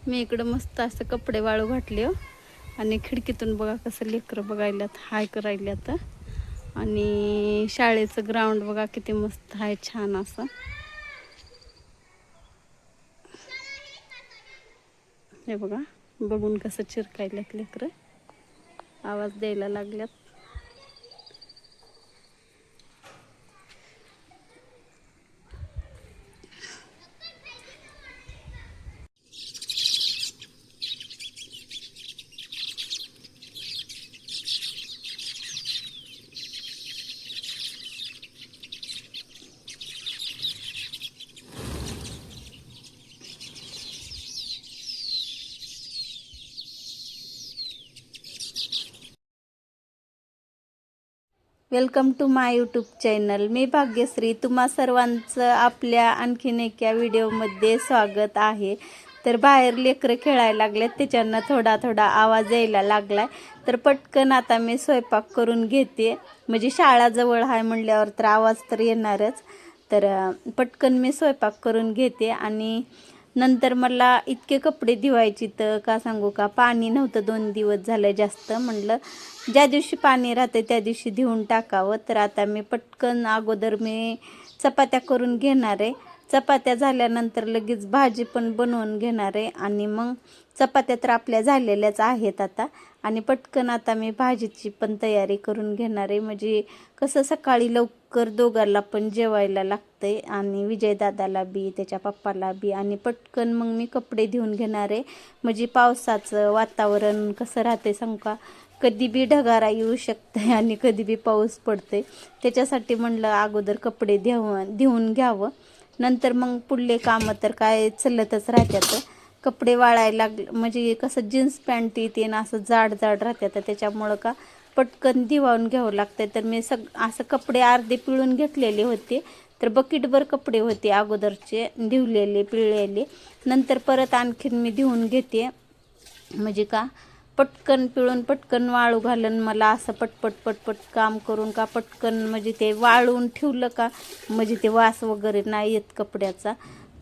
मी इकडं मस्त असं कपडे वाळू घातले आणि खिडकीतून बघा कसं लेकरं बघायल्यात, हाय करायल्यात. आणि शाळेचं ग्राउंड बघा किती मस्त आहे, छान असं. हे बघा बघून कसं चिरकायल्यात लेकरं, आवाज द्यायला लागल्यात. Welcome to my YouTube channel. मी भाग्यश्री. तुम्हा सर्वांचं आपल्या आणखीन एका व्हिडिओमध्ये स्वागत आहे. तर बाहेर लेकरं खेळायला लागलेत, त्याच्यानं थोडा थोडा आवाज यायला लागलाय. तर पटकन आता मी स्वयंपाक करून घेते, म्हणजे शाळा जवळ आहे म्हणल्यावर तर आवाज तर येणारच. तर पटकन मी स्वयंपाक करून घेते. आणि नंतर मला इतके कपडे धुवायची तर का सांगू का, पाणी नव्हतं 2 दिवस झालं जास्त. म्हणलं ज्या दिवशी पाणी राहते त्या दिवशी धुवून टाकावं. तर आता मी पटकन अगोदर मी चपात्या करून घेणार आहे. चपात्या झाल्यानंतर लगेच भाजी पण बनवून घेणार आहे. आणि मग चपात्या तर आपल्या झालेल्याच आहेत आता. आणि पटकन आता मी भाजीची पण तयारी करून घेणार आहे. म्हणजे कसं सकाळी लवकर दोघांना पण जेवायला लागतंय, आणि विजयदादाला बी, त्याच्या पप्पाला बी. आणि पटकन मग मी कपडे धुवून घेणार आहे. म्हणजे पावसाचं वातावरण कसं राहते सांगू का, कधी बी ढगारा येऊ शकते आणि कधी बी पाऊस पडते. त्याच्यासाठी म्हणलं अगोदर कपडे धुवून घ्यावं. नंतर मग पुढले कामं तर काय चलतच राहतात. कपडे वाळायला म्हणजे कसं जीन्स पॅन्ट येते ना, असं जाड जाड राहतात, त्याच्यामुळं का पटकन धुवून घ्यावं लागतं. तर मी असं कपडे अर्धे पिळून घेतलेले होते. तर बकेटभर कपडे होते अगोदरचे धुवलेले पिळलेले. नंतर परत आणखीन मी धुवून घेते. म्हणजे का पटकन पिळून पटकन वाळू घालून मला असं पटपट पटपट काम करून का पटकन म्हणजे ते वाळून ठेवलं का म्हणजे ते वास वगैरे नाही येत कपड्याचा.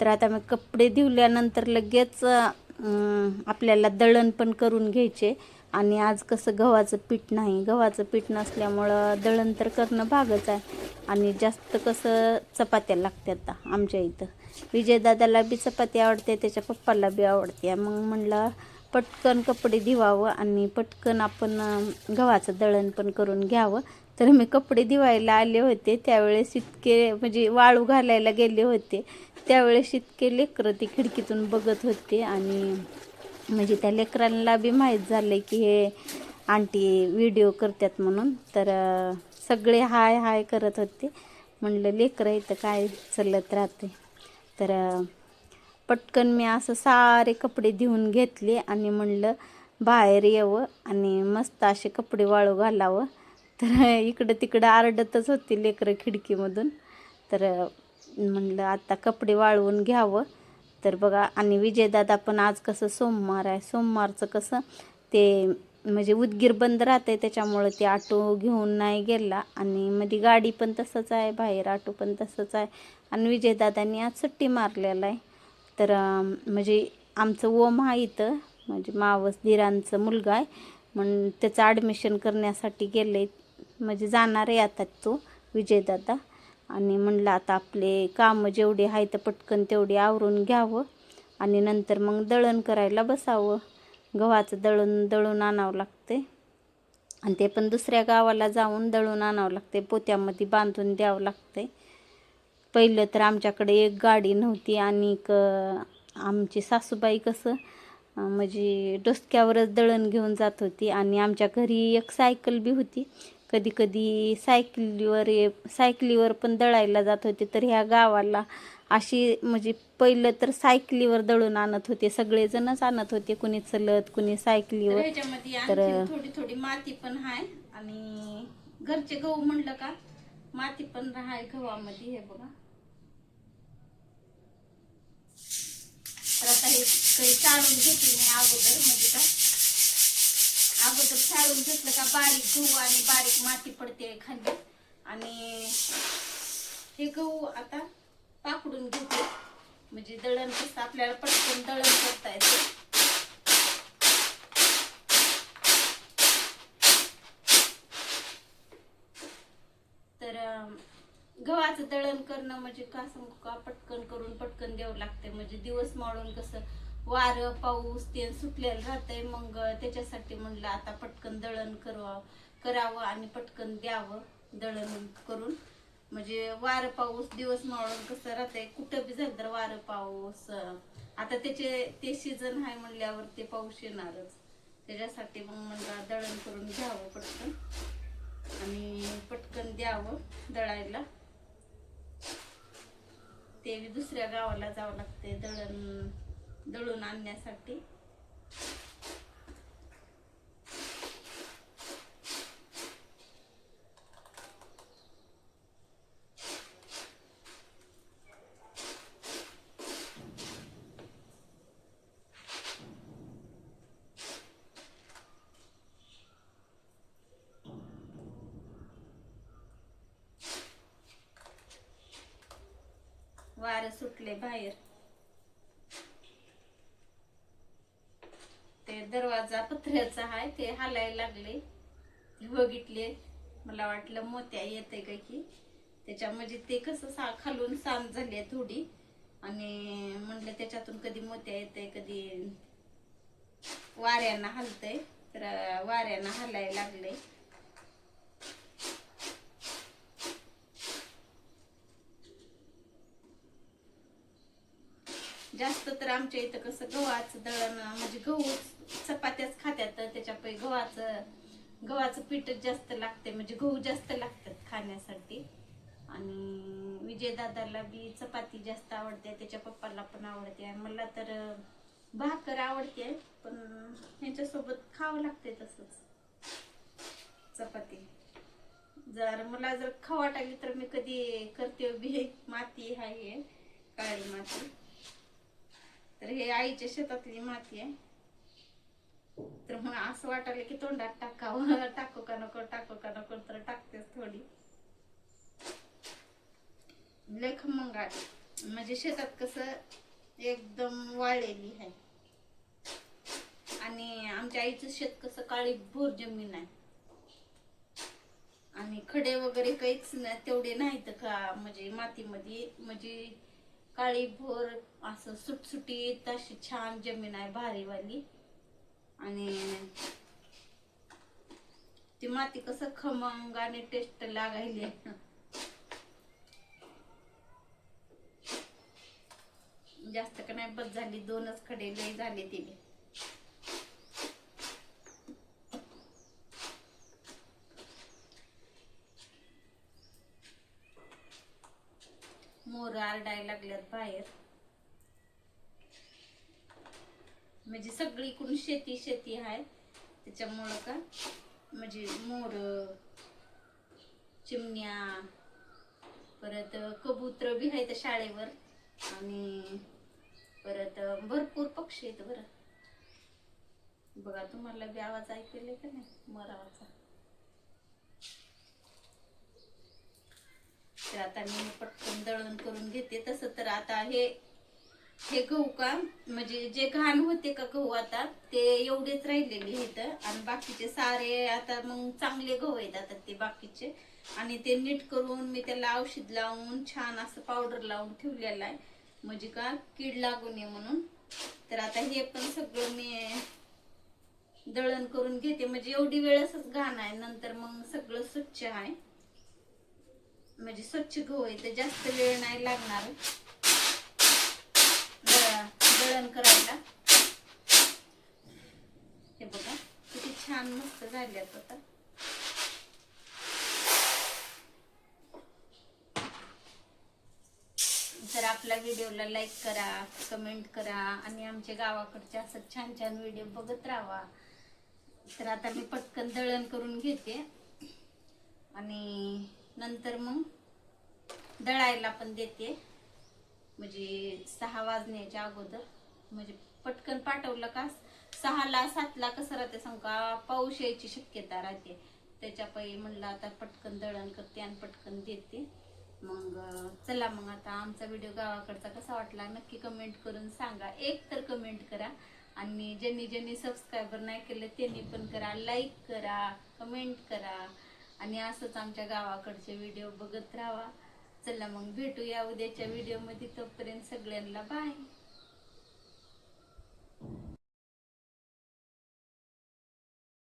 तर आता मी कपडे धुवल्यानंतर लगेच आपल्याला दळण पण करून घ्यायचे. आणि आज कसं गव्हाचं पीठ नाही, गव्हाचं पीठ नसल्यामुळं दळण तर करणं भागच आहे. आणि जास्त कसं चपात्या लागतात आमच्या इथं. विजयदादाला बी चपाती आवडते, त्याच्या पप्पाला बी आवडते. मग म्हणलं पटकन कपडे धुवावं आणि पटकन आपण गव्हाचं दळण पण करून घ्यावं. तर मी कपडे धुवायला आले होते त्यावेळेस इतके म्हणजे वाळू घालायला गेले होते त्यावेळेस इतके लेकरं ती खिडकीतून बघत होते. आणि म्हणजे त्या लेकरांना बी माहीत झालं की हे आंटी व्हिडिओ करतात म्हणून. तर सगळे हाय हाय करत होते. म्हणलं लेकरं इथं काय चालत राहते. तर पटकन मी असं सारे कपडे धुवून घेतले आणि म्हणलं बाहेर यावं आणि मस्त असे कपडे वाळू घालावं. तर इकडं तिकडं आरडतच होती लेकरं खिडकीमधून. तर म्हणलं आता कपडे वाळवून घ्यावं. तर बघा, आणि विजयदादा पण आज कसं सोमवार आहे, सोमवारचं कसं ते म्हणजे उदगीर बंद राहते, त्याच्यामुळं ते ऑटो घेऊन नाही गेला. आणि मध्ये गाडी पण तसंच आहे, बाहेर ऑटो पण तसंच आहे. आणि विजयदादांनी आज सुट्टी मारलेला आहे. तर म्हणजे आमचं ओम हा इथं म्हणजे मावस दिरांचं मुलगा आहे, म्हणून त्याचं ॲडमिशन करण्यासाठी गेले. म्हणजे जाणार आहे आता तो विजयदादा. आणि म्हणलं आता आपले कामं जेवढे आहे तर पटकन तेवढे आवरून घ्यावं आणि नंतर मग दळण करायला बसावं. गव्हाचं दळून आणावं लागते, आणि ते पण दुसऱ्या गावाला जाऊन दळून आणावं लागते, पोत्यामध्ये बांधून द्यावं लागते. पहिलं तर आमच्याकडे एक गाडी नव्हती. आणि आमची सासूबाई कसं म्हणजे डोसक्यावरच दळण घेऊन जात होती. आणि आमच्या घरी एक सायकल बी होती. कधी कधी सायकलीवर पण दळायला जात होते. तर ह्या गावाला अशी म्हणजे पहिलं तर सायकलीवर दळून आणत होते, सगळेजणच आणत होते, कुणी चलत कुणी सायकलीवर. तर थोडी थोडी माती पण आहे. आणि घरचे गहू म्हणलं का माती पण राहाय गव्हामध्ये. हे बघा, तर आता हे काही चाळून घेतली मी अगोदर. म्हणजे का अगोदर चाळून घेतलं का बारीक गहू आणि बारीक माती पडते खाली. आणि हे गहू आता पाकडून घेते, म्हणजे दळण कसं आपल्याला पटकन दळण करता येते. गव्हाचं दळण करणं म्हणजे का सांगू का, पटकन करून पटकन द्यावं लागते. म्हणजे दिवस माळून कसं वारं पाऊस ते सुटलेलं राहतंय, मग त्याच्यासाठी म्हणलं आता पटकन दळण करावं आणि पटकन द्यावं दळण करून. म्हणजे वारं पाऊस दिवस माळून कसं राहतंय, कुठं बी झालं तर वारं पाऊस. आता ते सीझन आहे म्हणल्यावर ते पाऊस येणारच. त्याच्यासाठी मग म्हणलं दळण करून घ्यावं पटकन आणि पटकन द्यावं दळायला. ते दुसऱ्या गावाला जावं लागते दळून आणण्यासाठी. वारं सुटले बाहेर. ते दरवाजा पत्र्याचा आहे ते हालायला लागले. बघितले, मला वाटलं मोत्या येते काय की त्याच्या, म्हणजे ते कसं खालून सांज झाली थोडी आणि म्हणलं त्याच्यातून कधी मोत्या येते कधी वाऱ्यांना हलतय, तर वाऱ्यांना हलायला लागले. जास्त तर आमच्या इथं कसं गव्हाचं दळण म्हणजे गहू चपात्याच खात्यात, त्याच्यापैकी गव्हाचं पीठच जास्त लागते, म्हणजे गहू जास्त लागतात खाण्यासाठी. आणि विजयदादाला बी चपाती जास्त आवडते, त्याच्या पप्पाला पण आवडते, आणि मला तर भाकर आवडते, पण ह्याच्यासोबत खावं लागते तसंच चपाती. मला जर खाऊ वाटायली तर मी कधी करते बी. माती आहे काळी माती, तर हे आईच्या शेतातली माती आहे, तर मग असं वाटायला की तोंडात टाकावं. टाकू का नको तर टाकतेच थोडी. लय खमंग आहे, म्हणजे शेतात कसं एकदम वाळलेली आहे. आणि आमच्या आईचं शेत कसं काळी भोर जमीन आहे, आणि खडे वगैरे काहीच तेवढे नाहीत का, म्हणजे मातीमध्ये म्हणजे काळी भोर असं सुटसुटीत अशी छान जमीन आहे भारीवाली. आणि ती माती कसं खमंग आणि टेस्ट लागायली. जास्त का नाही बस झाली, 2च खडे लय झाले तिने. मोर आरडायला लागल्यात बाहेर, म्हणजे सगळीकडून शेती आहे त्याच्यामुळं का, म्हणजे मोर चिमण्या परत कबूतर बी आहेत शाळेवर, आणि परत भरपूर पक्षी आहेत बरं. बघा तुम्हाला बी आवाज ऐकले का नाही मोराचा. तर आता मी पटकन दळण करून घेते. तसं तर आता हे गहू का, म्हणजे जे घाण होते का गहू आता ते एवढेच राहिलेले आहेत, आणि बाकीचे सारे आता मग चांगले गहू आहेत आता ते बाकीचे. आणि ते नीट करून मी त्याला औषध लावून छान असं पावडर लावून ठेवलेलं आहे, म्हणजे का कीड लागू नये म्हणून. तर आता हे पण सगळं मी दळण करून घेते, म्हणजे एवढी वेळच घाण आहे, नंतर मग सगळं स्वच्छ आहे, म्हणजे स्वच्छ गहू आहे, तर जास्त वेळ नाही लागणार दळण करायला. हे बघा किती छान मस्त झाल्यात आता. तर आपल्या व्हिडिओला लाईक करा, कमेंट करा, आणि आमच्या गावाकडचे असं छान छान व्हिडिओ बघत राहा. तर आता मी पटकन दळण करून घेते, आणि नंतर मग दळायला पण देते, म्हणजे 6 वाजण्याच्या अगोदर. म्हणजे पटकन पाठवलं का 6ला 7ला कसं राहते सांग का, पाऊस यायची शक्यता राहते, त्याच्यापायी म्हणलं आता पटकन दळण करते आणि पटकन देते. मग चला, मग आता आमचा व्हिडिओ गावाकडचा कसा वाटला नक्की कमेंट करून सांगा. एक तर कमेंट करा, आणि ज्यांनी सबस्क्रायबर नाही केले त्यांनी पण करा, लाईक करा, कमेंट करा, आणि असंच आमच्या गावाकडचे व्हिडिओ बघत राहा. चला मग भेटूया उद्याच्या व्हिडिओमध्ये, तोपर्यंत सगळ्यांना बाय.